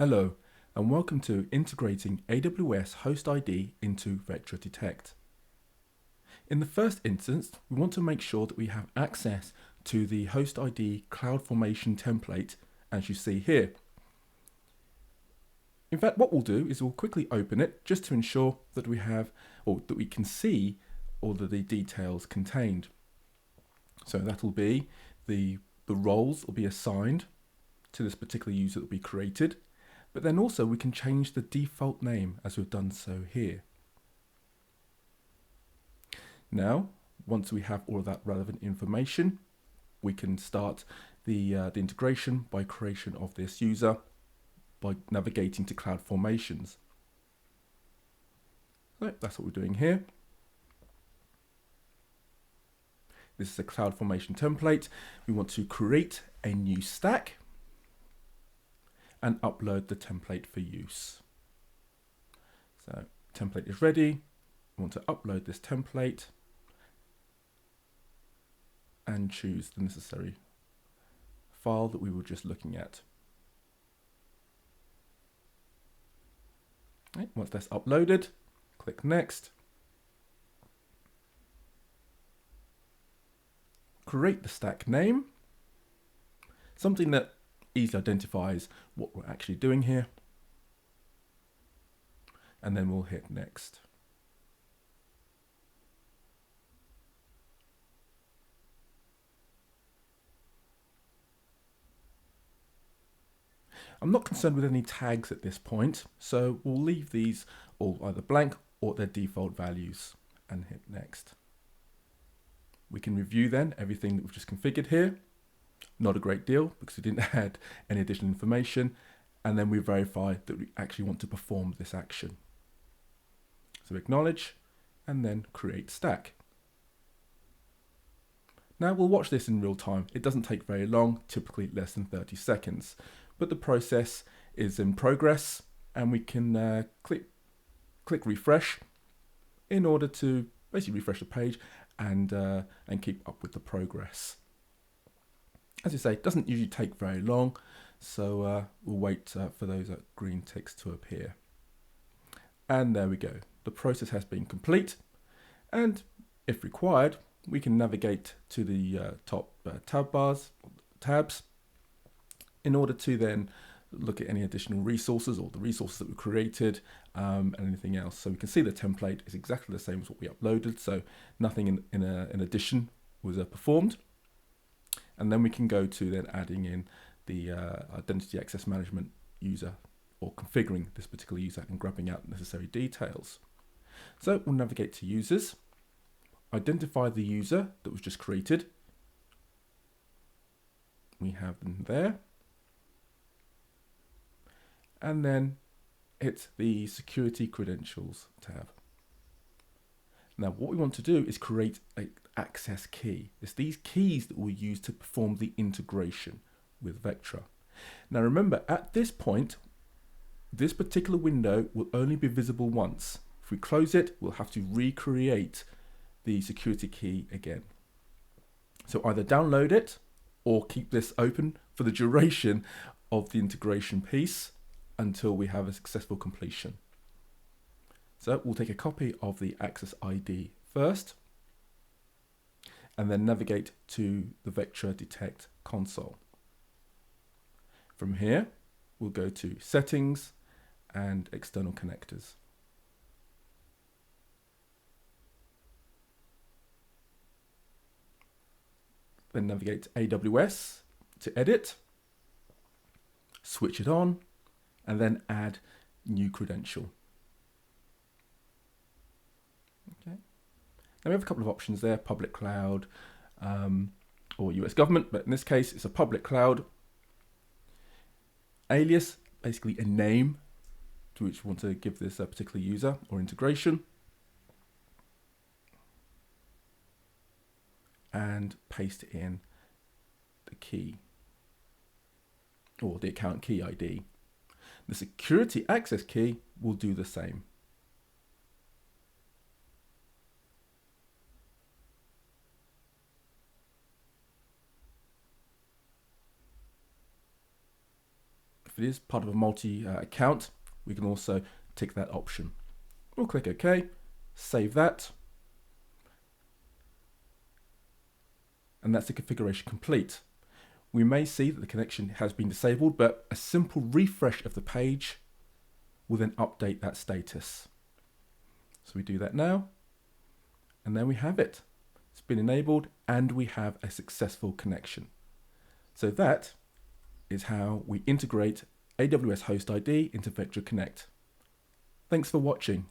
Hello, and welcome to integrating AWS Host ID into Vectra Detect. In the first instance, we want to make sure that we have access to the Host ID CloudFormation template, as you see here. In fact, what we'll do is we'll quickly open it just to ensure that we have, or that we can see all of the details contained. So that'll be the roles will be assigned to this particular user that we created. But then also we can change the default name as we've done so here. Now, once we have all of that relevant information, we can start the integration by creation of this user by navigating to CloudFormations. So that's what we're doing here. This is a CloudFormation template. We want to create a new stack and upload the template for use. So template is ready. We want to upload this template and choose the necessary file that we were just looking at. Okay, once that's uploaded, click Next. Create the stack name, something that easily identifies what we're actually doing here, and then we'll hit Next. I'm not concerned with any tags at this point, so we'll leave these all either blank or their default values and hit Next. We can review then everything that we've just configured here. Not a great deal because we didn't add any additional information, and then we verify that we actually want to perform this action. So acknowledge and then create stack. Now we'll watch this in real time. It doesn't take very long, typically less than 30 seconds, but the process is in progress, and we can click refresh in order to basically refresh the page and keep up with the progress. As you say, it doesn't usually take very long, so we'll wait for those green ticks to appear. And there we go. The process has been complete, and if required, we can navigate to the top tabs in order to then look at any additional resources or the resources that we created and anything else. So we can see the template is exactly the same as what we uploaded, so nothing in addition was performed. And then we can go to then adding in the identity access management user, or configuring this particular user and grabbing out necessary details. So we'll navigate to users, identify the user that was just created. We have them there. And then hit the security credentials tab. Now what we want to do is create an access key. It's these keys that we'll use to perform the integration with Vectra. Now remember, at this point, this particular window will only be visible once. If we close it, we'll have to recreate the security key again. So either download it or keep this open for the duration of the integration piece until we have a successful completion. So we'll take a copy of the access ID first, and then navigate to the Vectra Detect console. From here, we'll go to Settings and External Connectors. Then navigate to AWS to edit, switch it on, and then add new credential. Okay. Now we have a couple of options there: public cloud or US government, but in this case it's a public cloud. Alias, basically a name to which we want to give this particular user or integration. And paste in the key or the account key ID. The security access key will do the same. it is part of a multi-account, we can also tick that option. We'll click OK, save that, and that's the configuration complete. We may see that the connection has been disabled, but a simple refresh of the page will then update that status. So we do that now, and there we have it. It's been enabled and we have a successful connection. So that is how we integrate AWS Host ID into Vector Connect. Thanks for watching.